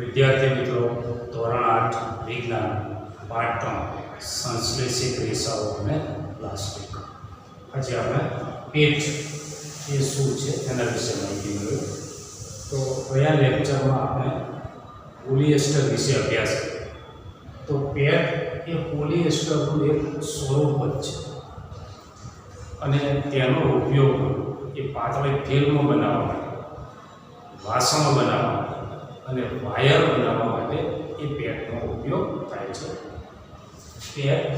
વિદ્યાર્થી મિત્રો, ધોરણ 8 વિજ્ઞાન પાઠ 3 સંશ્લેષિત રેસાઓ અને પ્લાસ્ટિક. આજે આપણે પેટ એ શું છે એના વિશે માહિતી મેળવી. તો ગયા લેક્ચરમાં આપણે પોલિએસ્ટર વિશે અભ્યાસ કર્યો. તો પેટ એ પોલિએસ્ટરનું એક સ્વરૂપ જ છે અને તેનો ઉપયોગ એ પાતળી ફિલ્મ બનાવવા માટે, વાસણો બનાવવા માટે અને વાયર બનાવવા માટે એ પેટનો ઉપયોગ થાય છે. પેટ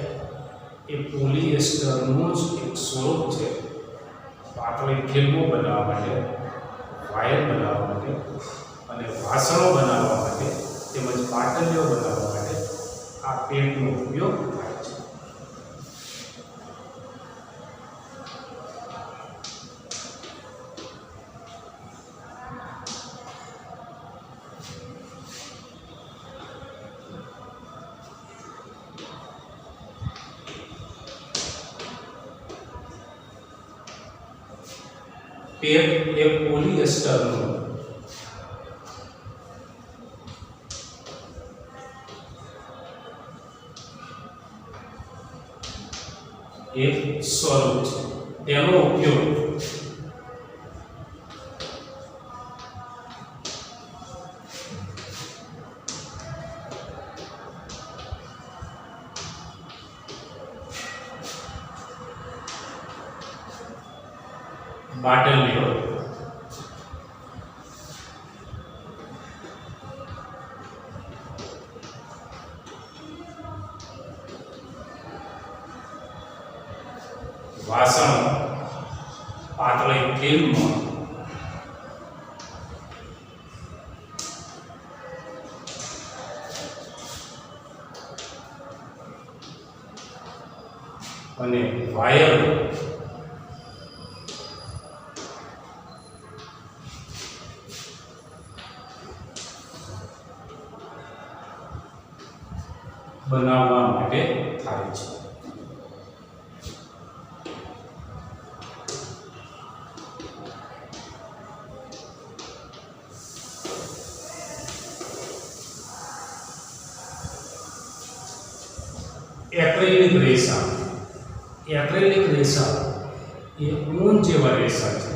એ પોલિએસ્ટરનું જ એક સ્વરૂપ છે. પાતળી ફિલ્મો બનાવવા માટે, વાયર બનાવવા માટે અને વાસણો બનાવવા માટે તેમજ પાટલીઓ બનાવવા માટે આ પેટનો ઉપયોગ થાય છે. પેટ એ પોલિએસ્ટરનું એક સ્વરૂપ છે. તેનો ઉપયોગ બાટલીઓ, વાસણો, પાતળી ફિલ્મ અને વાયર બનાવવા માટે થાય છે. એક્રેલિક રેસા. એક્રેલિક રેસા એ ઊન જેવા રેસા છે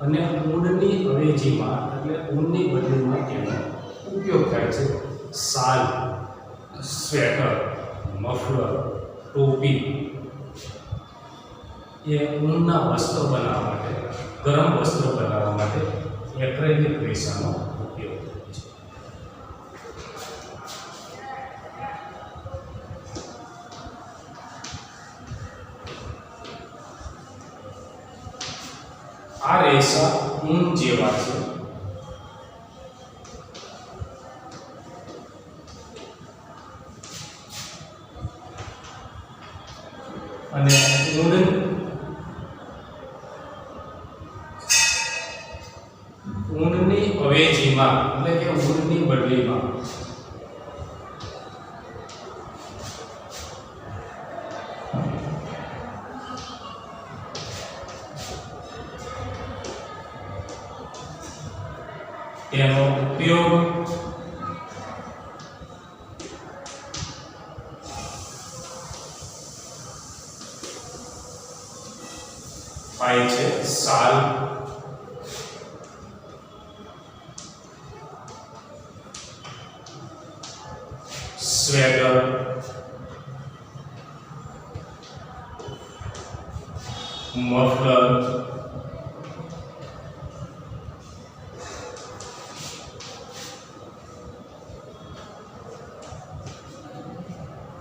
અને ઊનની અવેજીમાં એટલે ઊનની બદલીમાં તેનો ઉપયોગ થાય છે. શાલ, સ્વેટર, મફલર, ટોપી એ ઊનના વસ્ત્રો બનાવવા માટે, ગરમ વસ્ત્રો બનાવવા માટે એક્રેલિક રેસાનો ઉપયોગ થાય છે. આ રેસા ઊન જેવા છે અને ઊનની અવેજીમાં એટલે કે ઊનની બદલીમાં તેનો ઉપયોગ થાય છે. શાલ, સ્વેટર, મફલર,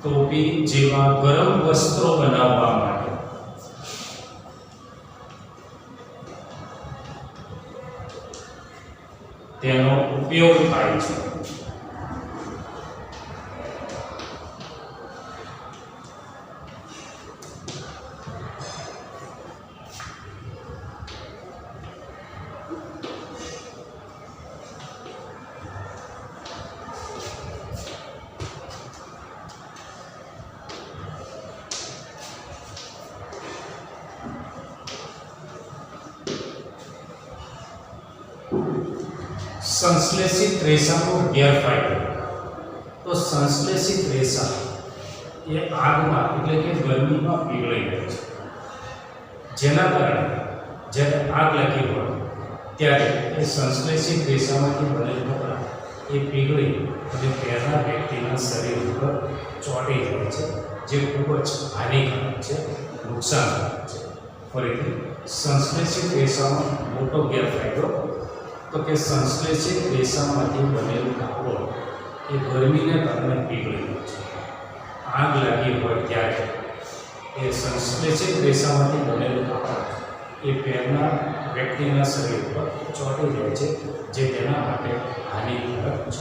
ટોપી જેવા ગરમ વસ્ત્રો બનાવવા માટે તેનો ઉપયોગ થાય છે. સંશ્લેષિત રેસાનો ગેરફાયદો. તો સંશ્લેષિત રેસા એ આગમાં એટલે કે ગરમીમાં પીગળી જાય છે, જેના કારણે જ્યારે આગ લાગી હોય ત્યારે એ સંશ્લેષિત રેસામાંથી બનેલ કપડાં એ પીગળી અને પહેલા વ્યક્તિના શરીર ઉપર ચોંટી જાય છે, જે ખૂબ જ હાનિકારક છે, નુકસાનકારક છે. ફરીથી સંશ્લેષિત રેસાનો મોટો ગેરફાયદો તો કે સંશ્લેષિત રેસામાંથી બનેલું કાપડ એ ગરમીને કારણે પીગળી જાય છે. આગ લાગી હોય ત્યારે એ સંશ્લેષિત રેસામાંથી બનેલું કાપડ એ પહેરનાર વ્યક્તિના શરીર પર ચોંટી જાય છે, જે તેના માટે હાનિકારક છે.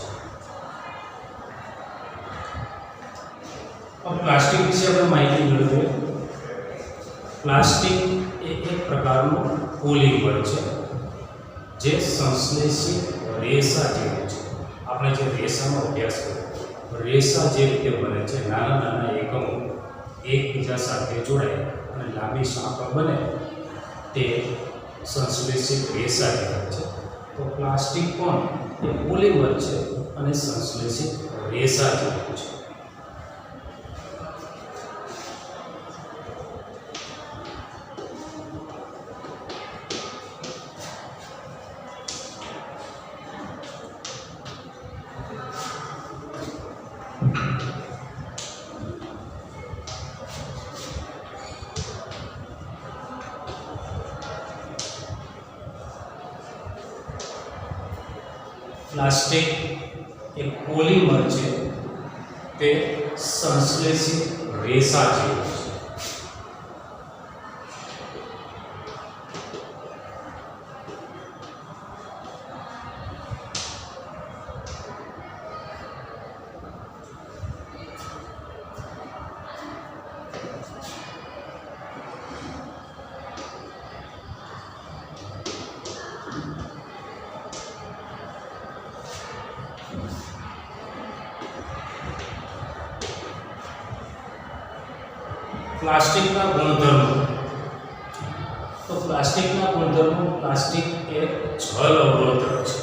પ્લાસ્ટિક વિશે આપણે માહિતી મેળવીએ. પ્લાસ્ટિક એ એક પ્રકારનું પોલિમર છે, જે સંશ્લેષિત રેસા જેવું છે. આપણે જે રેસાનો અભ્યાસ કર્યો, રેસા જે રીતે બને છે, નાના નાના એકમો એકબીજા સાથે જોડાય અને લાંબી સાંકળ બને, તે સંશ્લેષિત રેસા કહેવાય છે. તો પ્લાસ્ટિક પણ એ પોલિમર છે અને સંશ્લેષિત રેસા જેવું છે. પ્લાસ્ટિક એક પોલિમર છે, તે સંશ્લેષિત રેસા જેવું છે. પ્લાસ્ટિકના ગુણધર્મો. તો પ્લાસ્ટિકના ગુણધર્મો, પ્લાસ્ટિક એ જલ અવરોધક છે.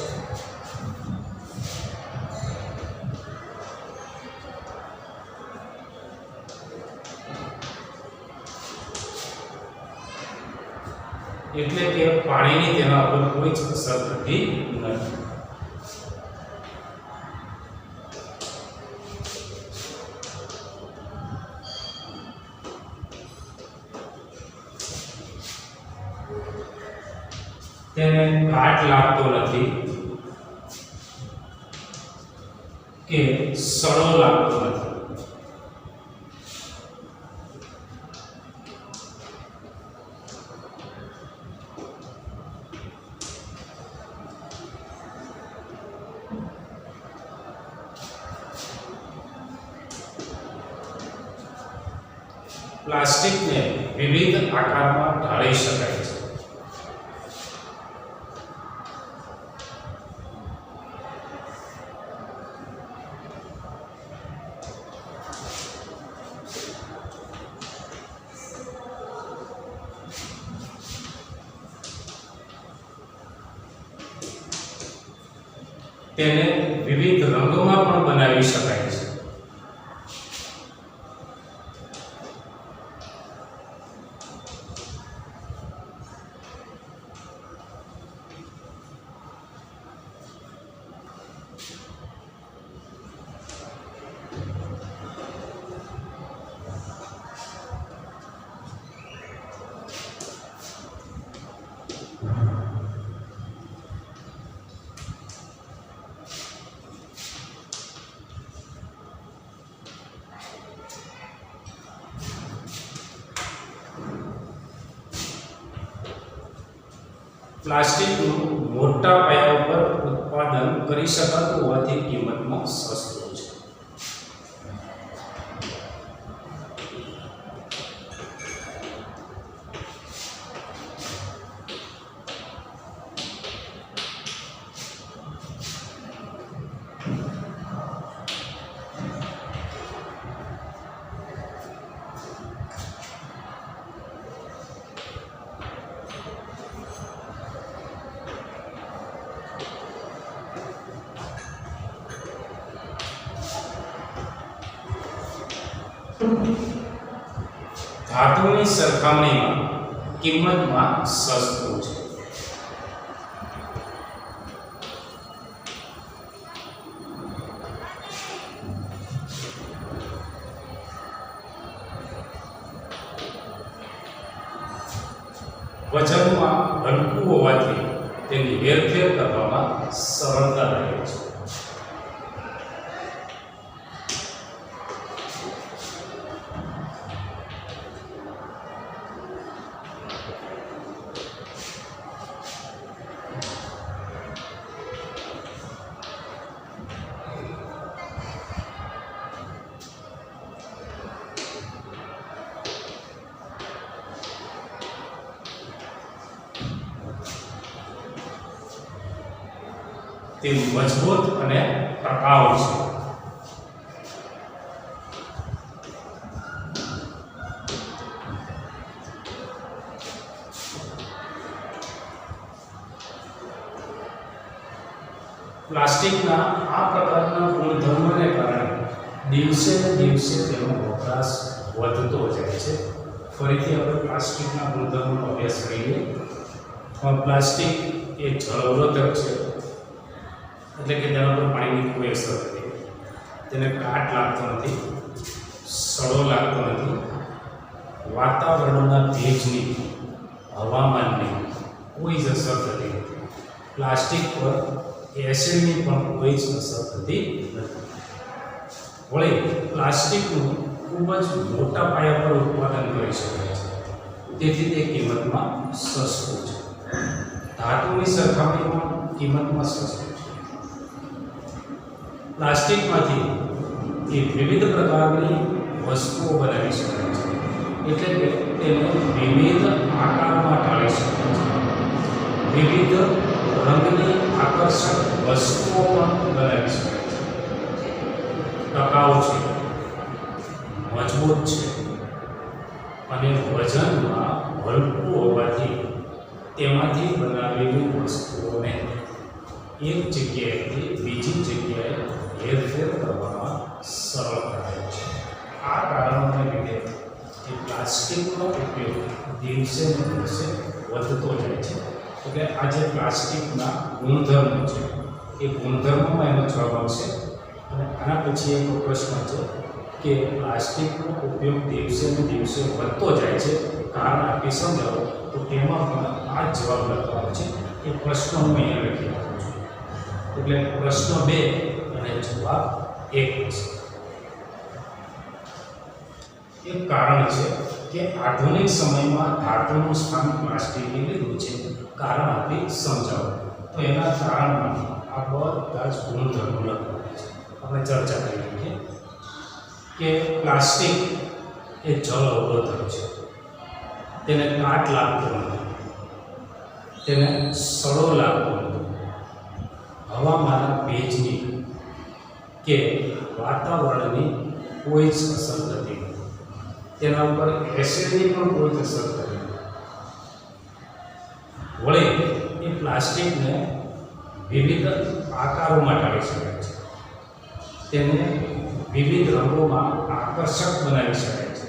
એટલે કે પાણીની તેના ઉપર કોઈ જ અસર થતી નથી. તેને કાટ લાગતો નથી કે સડો લાગતો નથી. પ્લાસ્ટિકને વિવિધ આકારમાં ઢાળી શકાય છે. તેને વિવિધ રંગોમાં પણ બનાવી શકાય છે. પ્લાસ્ટિકનું મોટા પાયા પર ઉત્પાદન કરી શકાતું હોવાથી કિંમતમાં સસ્તું છે. ધાતુની સરખામણીમાં કિંમતમાં સસ્તું છે. વજનમાં હલકું હોવાથી તેની હેરફેર કરવામાં સરળતા રહે છે. તે મજબૂત અને ટકાઉ છે. પ્લાસ્ટિકના આ પ્રકારના ગુણધર્મોને કારણે દિવસે ને દિવસે તેનો વપરાશ વધતો જાય છે. ફરીથી આપણે પ્લાસ્ટિકના ગુણધર્મોનો અભ્યાસ કરીએ. પ્લાસ્ટિક એ જળ અવરોધક છે, એટલે કે તેના પર પાણીની કોઈ અસર નથી, તેને કાટ લાગતો નથી, સડો લાગતો નથી, વાતાવરણના ભેજની, હવામાનની કોઈ જ અસર થતી નથી. પ્લાસ્ટિક પર એસિડની પણ કોઈ જ અસર થતી નથી. વળી પ્લાસ્ટિકનું ખૂબ જ મોટા પાયા પર ઉત્પાદન કરી શકાય છે, તેથી તે કિંમતમાં સસ્તું છે. ધાતુની સરખામણીમાં કિંમતમાં સસ્તું છે. પ્લાસ્ટિકમાંથી એ વિવિધ પ્રકારની વસ્તુઓ બનાવી શકાય છે, એટલે કે તેને વિવિધ આકારમાં ઢાળી શકાય છે. વિવિધ રંગની આકર્ષક વસ્તુઓ પણ બનાવી શકાય છે. ટકાઉ છે, મજબૂત છે અને વજનમાં હલકું હોવાથી તેમાંથી બનાવેલી વસ્તુઓને એક જગ્યાએથી બીજી જગ્યાએ હેરફેર કરવામાં સરળતા રહે છે. આ કારણોને લીધે એ પ્લાસ્ટિકનો ઉપયોગ દિવસે ને દિવસે વધતો જાય છે. એટલે આ જે પ્લાસ્ટિકના ગુણધર્મો છે એ ગુણધર્મોમાં એનો જવાબ આવશે. અને આના પછી એક પ્રશ્ન છે કે પ્લાસ્ટિકનો ઉપયોગ દિવસે ને દિવસે વધતો જાય છે, કારણ આપી સમજાવો, તો તેમાં પણ આ જ જવાબ લખવાનો છે. એ પ્રશ્ન હું અહીંયા લખી આપું છું. એટલે પ્રશ્ન 2 અને જવાબ 1 છે. એક કારણ છે કે આધુનિક સમયમાં ધાતુનું સ્થાન પ્લાસ્ટિકે લીધું છે, કારણ આપી સમજાવો. તો એના કારણમાંથી આ બધા જ ગુણધર્મો લખવાના છે. આપણે ચર્ચા કરી લઈએ કે પ્લાસ્ટિક એ જળ અવરોધક છે, તેને કાટ લાગતો નથી, તેને સડો લાગતો નથી, હવામાનના ભેજની કે વાતાવરણની કોઈ જ અસર થતી નથી, તેના ઉપર એસિડની પણ કોઈ જ અસર થતી નથી. વળી એ પ્લાસ્ટિકને વિવિધ આકારોમાં ઢાળી શકાય છે, તેને વિવિધ રંગોમાં આકર્ષક બનાવી શકાય છે.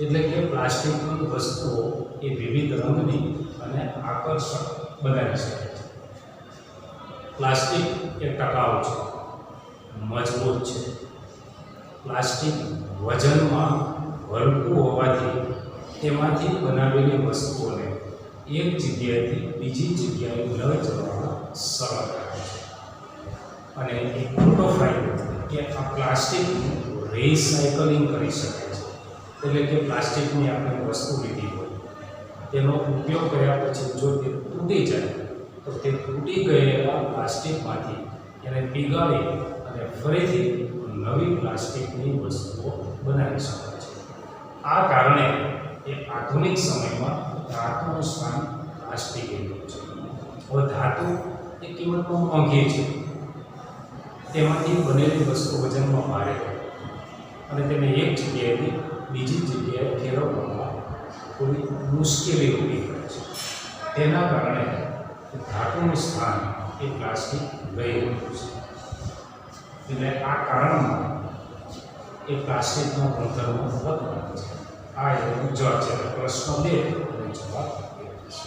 એટલે કે પ્લાસ્ટિકની વસ્તુઓ એ વિવિધ રંગની અને આકર્ષક બનાવી શકાય છે. પ્લાસ્ટિક એ ટકાઉ છે, મજબૂત છે. પ્લાસ્ટિક વજનમાં હલકું હોવાથી તેમાંથી બનાવેલી વસ્તુઓને એક જગ્યાએથી બીજી જગ્યાએ લઈ જવામાં સરળ રહે છે. અને એક મોટો ફાયદો કે આ પ્લાસ્ટિકનું રિસાયકલિંગ કરી શકાય છે. એટલે કે પ્લાસ્ટિકની આપણે વસ્તુ લીધી હોય, તેનો ઉપયોગ કર્યા પછી જો તે તૂટી જાય તો તે તૂટી ગયેલા પ્લાસ્ટિકમાંથી એને પીગાળી અને ફરીથી નવી પ્લાસ્ટિકની વસ્તુઓ બનાવી શકાય છે. આ કારણે એ આધુનિક સમયમાં ધાતુનું સ્થાન પ્લાસ્ટિકે લીધું છે. હવે ધાતુ એ કિંમતમાં મોંઘી છે, તેમાંથી બનેલી વસ્તુ વજનમાં ભારે હોય અને તેને એક જગ્યાએથી બીજી જગ્યાએ ફેરવવામાં થોડી મુશ્કેલી ઊભી કરે છે. તેના કારણે ધાતુનું સ્થાન એ પ્લાસ્ટિક લઈ રહ્યું છે. એટલે આ કારણમાં એ પ્લાસ્ટિકના ગુણધર્મો લખવાના છે. આ એનો જવાબ છે. પ્રશ્ન 2 અને જવાબ 1 છે.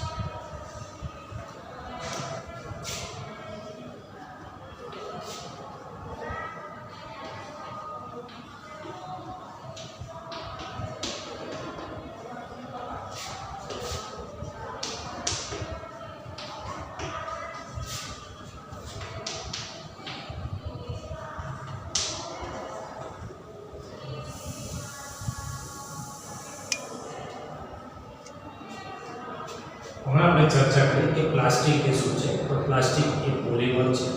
હમણાં આપણે ચર્ચા કરી કે પ્લાસ્ટિક એ શું છે. તો પ્લાસ્ટિક એ પોલિમર છે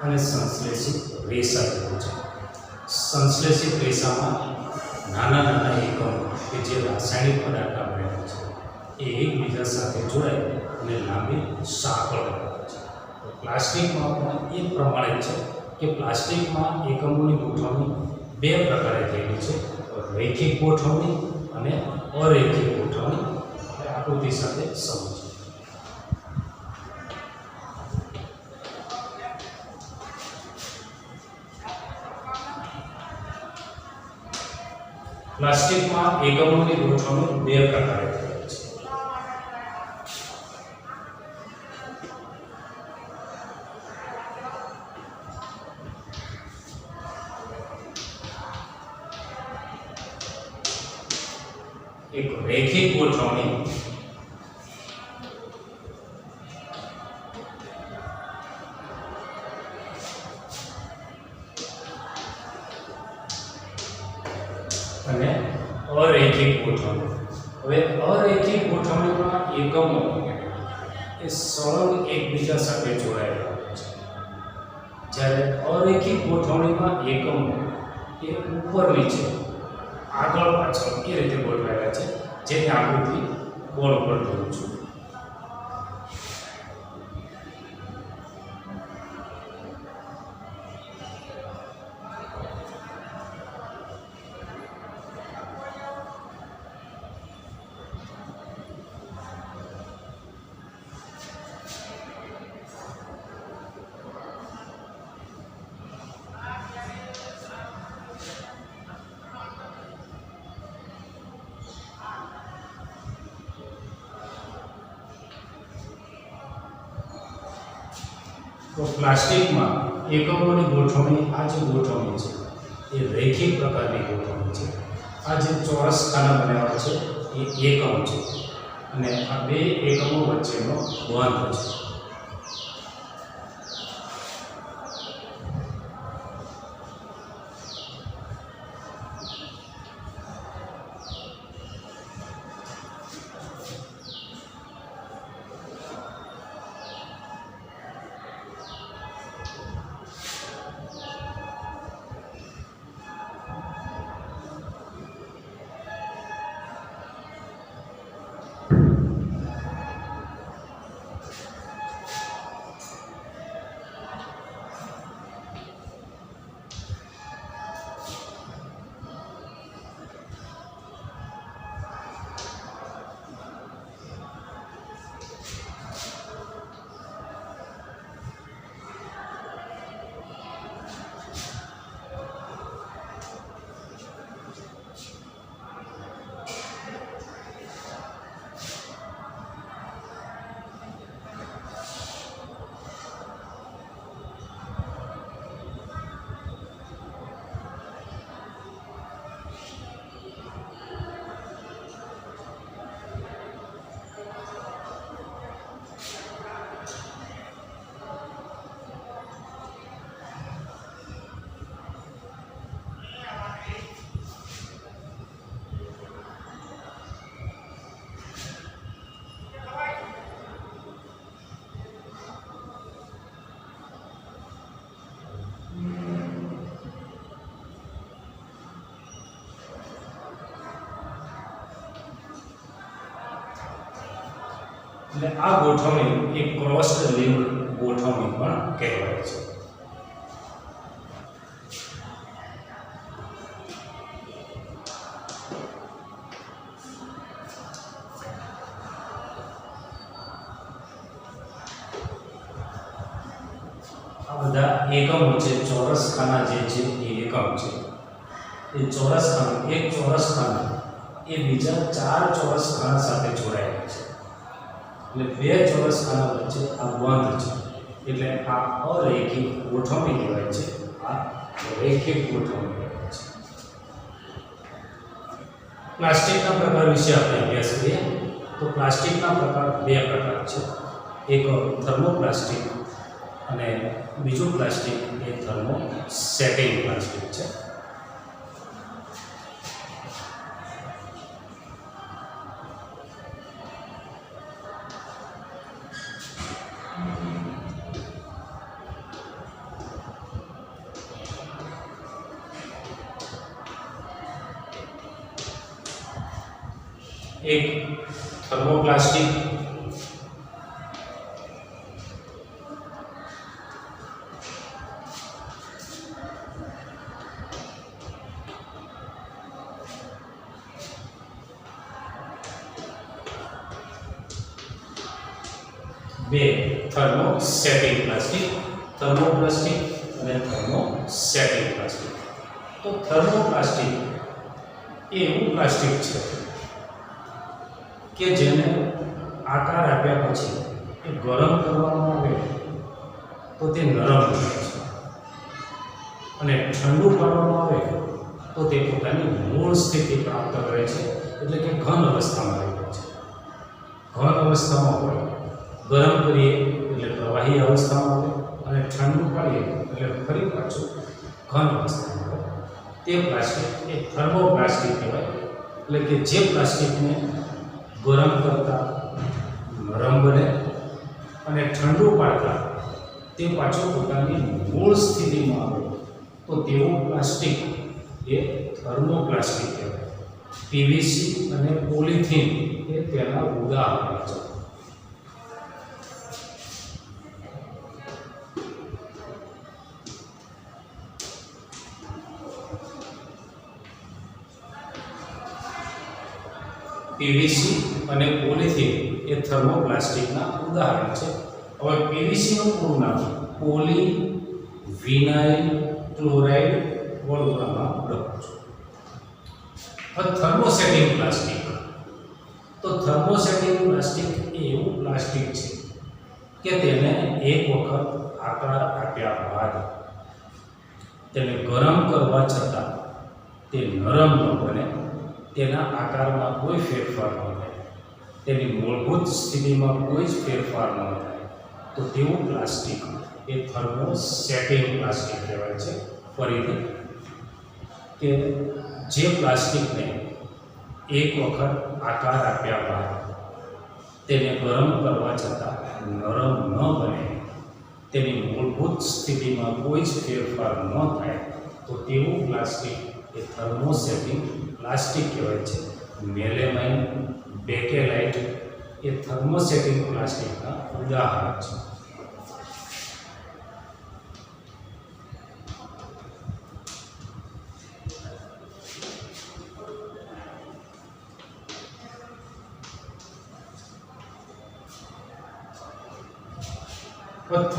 અને સંશ્લેષિત રેસા જેવું છે. સંશ્લેષિત રેસામાં નાના નાના એકમો કે જે રાસાયણિક પદાર્થના બનેલા છે એ એકબીજા સાથે જોડાય અને લાંબી સાંકળ બનાવે છે. તો પ્લાસ્ટિકમાં પણ એ પ્રમાણે છે કે પ્લાસ્ટિકમાં એકમોની ગોઠવણી બે પ્રકારે થયેલી છે. રૈખિક ગોઠવણી અને અરૈખિક ગોઠવણી. આકૃતિ સાથે સમજો. પ્લાસ્ટિકમાં એકમોની ગોઠવણી બે પ્રકારે થાય છે. એક રૈખિક ગોઠવણી અને અરૈખિક ગોઠવણી. હવે અરૈખિક ગોઠવણીમાં એકમો એ સળંગ એકબીજા સાથે જોડાયેલા હોય છે. જ્યારે અરૈખિક ગોઠવણીમાં એકમો એ ઉપર નીચે આગળ પાછળ એ રીતે ગોઠવાયેલા છે, જેની આકૃતિ બોર્ડ ઉપર દોરું છું. તો પ્લાસ્ટિકમાં એકમોની ગોઠવણી આ જે ગોઠવણી છે એ રૈખિક પ્રકારની ગોઠવણી છે. આ જે ચોરસ ખાના બનાવ્યા છે એ એકમ છે અને આ બે એકમો વચ્ચેનો બંધ છે. એટલે આ ગોઠવણી એક ક્રોસ્ડ લિંક ગોઠવણી પણ કહેવાય છે. આ બધા એકમો છે, ચોરસ ખાના જે છે એ એકમ છે એ ચોરસ ખાનું, એક ચોરસ ખાનું એ બીજા 4 ચોરસ ખાના સાથે જોડાયેલું છે. એટલે બે ચોરસ ખાના વચ્ચે આ બંધ છે, એટલે આ અરેખિક ગોઠવણી કહેવાય છે. આ રેખિક ગોઠવણી કહેવાય છે. પ્લાસ્ટિકના પ્રકાર વિશે આપણે અભ્યાસ કરીએ તો પ્લાસ્ટિકના પ્રકાર બે પ્રકાર છે. એક થર્મોપ્લાસ્ટિક અને બીજું પ્લાસ્ટિક એ થર્મોસેટિંગ પ્લાસ્ટિક છે. એક થર્મોપ્લાસ્ટિક બે થર્મોસેટિંગ પ્લાસ્ટિક, થર્મોપ્લાસ્ટિક અને થર્મોસેટિંગ પ્લાસ્ટિક. તો થર્મોપ્લાસ્ટિક એ એવું પ્લાસ્ટિક છે કે જેને આકાર આપ્યા પછી એ ગરમ કરવામાં આવે તો તે નરમ બને છે અને ઠંડુ પાડવામાં આવે તો તે પોતાની મૂળ સ્થિતિ પ્રાપ્ત કરે છે, એટલે કે ઘન અવસ્થામાં રહે છે. ઘન અવસ્થામાં હોય, ગરમ કરીએ એટલે પ્રવાહી અવસ્થામાં આવે અને ઠંડુ પાડીએ એટલે ફરી પાછું ઘન અવસ્થામાં આવે. તે પ્લાસ્ટિક એ થર્મોપ્લાસ્ટિક કહેવાય. એટલે કે જે પ્લાસ્ટિકને ગરમ કરતા નરમ બને અને ઠંડુ પાડતા તે પાછું પોતાની મૂળ સ્થિતિમાં આવે તો તેવું પ્લાસ્ટિક એ થર્મોપ્લાસ્ટિક કહેવાય. પીવીસી અને પોલિથીન એ તેના ઉદાહરણો છે. પીવીસી અને પોલિથીન એ થર્મોપ્લાસ્ટિકના ઉદાહરણ છે. હવે પીવીસીનું પૂરું નામ પોલી વિનાઇલ ક્લોરાઇડ વળગવામાં લખું છું. હવે થર્મોસેટિંગ પ્લાસ્ટિક, તો થર્મોસેટિંગ પ્લાસ્ટિક એ એવું પ્લાસ્ટિક છે કે તેને એક વખત આકાર આપ્યા બાદ તેને ગરમ કરવા છતાં તે નરમ ન બને, તેના આકારમાં કોઈ ફેરફાર ન થાય, તેની મૂળભૂત સ્થિતિમાં કોઈ જ ફેરફાર ન થાય તો તેવું પ્લાસ્ટિક એ થર્મોસેટિંગ પ્લાસ્ટિક કહેવાય છે. ફરીથી કે જે પ્લાસ્ટિકને એક વખત આકાર આપ્યા બાદ તેને ગરમ કરવા છતાં નરમ ન બને, તેની મૂળભૂત સ્થિતિમાં કોઈ જ ફેરફાર ન થાય તો તેવું પ્લાસ્ટિક એ થર્મોસેટિંગ પ્લાસ્ટિક કહેવાય છે. મેલેમાઇન, બેકેલાઇટ એ થર્મોસેટિંગ પ્લાસ્ટિકના ઉદાહરણ છે.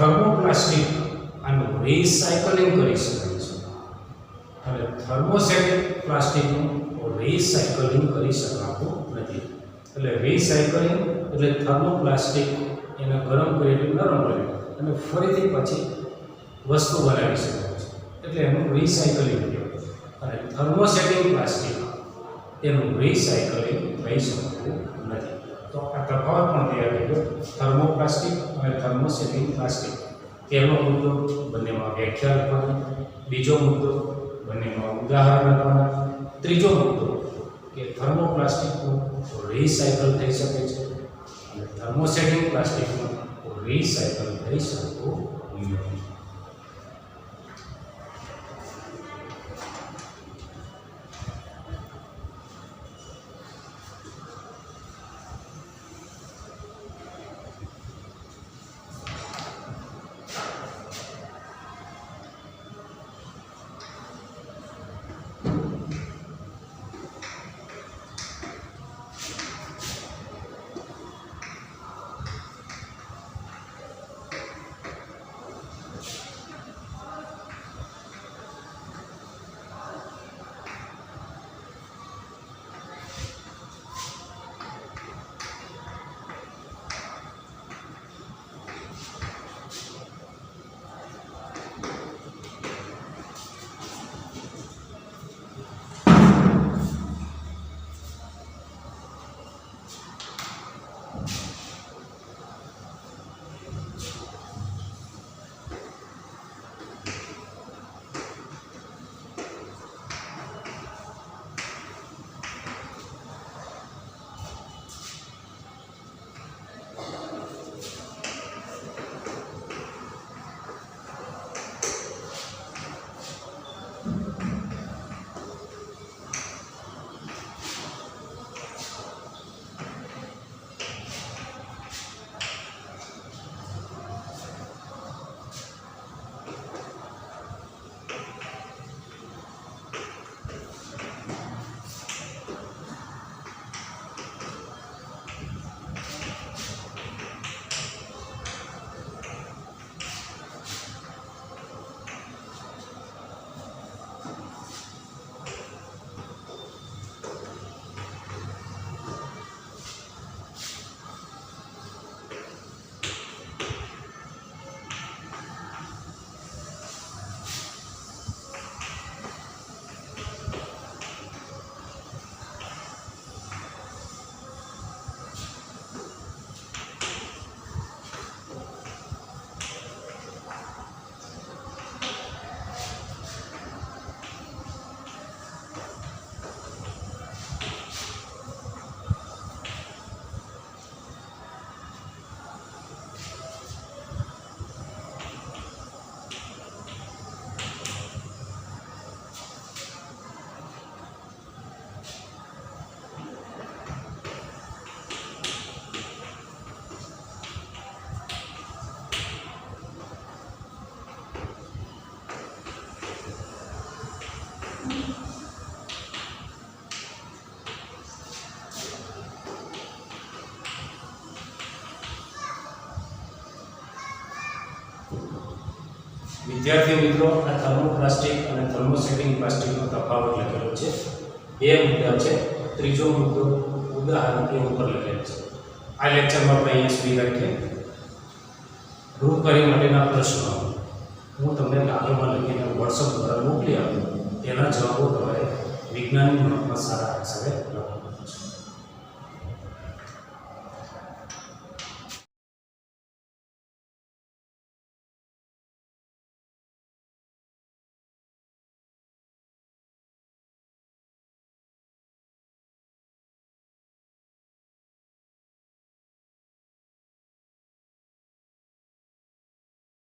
થર્મોપ્લાસ્ટિક આનું રિસાયકલિંગ કરી શકાય છે અને થર્મોસેટિક પ્લાસ્ટિકનું રિસાયકલિંગ કરી શકાતું નથી. એટલે રિસાયકલિંગ એટલે થર્મોપ્લાસ્ટિક એને ગરમ કરી નરમ કરી અને ફરીથી પછી વસ્તુ બનાવી શકાય છે, એટલે એનું રિસાયકલિંગ કહેવાય. અને થર્મોસેટિક પ્લાસ્ટિક તેનું રિસાયકલિંગ થઈ શકતું નથી. તો આ તફાવત પણ તૈયાર થઈ ગયો થર્મોપ્લાસ્ટિક અને થર્મોસેટિંગ પ્લાસ્ટિક. પહેલો મુદ્દો બંનેમાં વ્યાખ્યા લખવાની, બીજો મુદ્દો બંનેમાં ઉદાહરણ લખવાના, ત્રીજો મુદ્દો કે થર્મોપ્લાસ્ટિકનું રિસાયકલ થઈ શકે છે અને થર્મોસેટિંગ પ્લાસ્ટિકનું રિસાયકલ થઈ શકતું નથી. વિદ્યાર્થી મિત્રો, આ થર્મોપ્લાસ્ટિક અને થર્મોસેટિંગ પ્લાસ્ટિકનો તફાવત લખેલો છે. બે મુદ્દા છે. ત્રીજો મુદ્દો ઉદાહરણ એ ઉપર લખેલ છે. આ લેક્ચરમાં આપણે અહીંયા સુધી રાખીએ. રૂપકારી માટેના પ્રશ્નો હું તમને કાગળમાં લખીને WhatsApp દ્વારા મોકલી આપું. તેના જવાબો તમારે વિજ્ઞાનની નોટમાં સારા અક્ષરે લખો.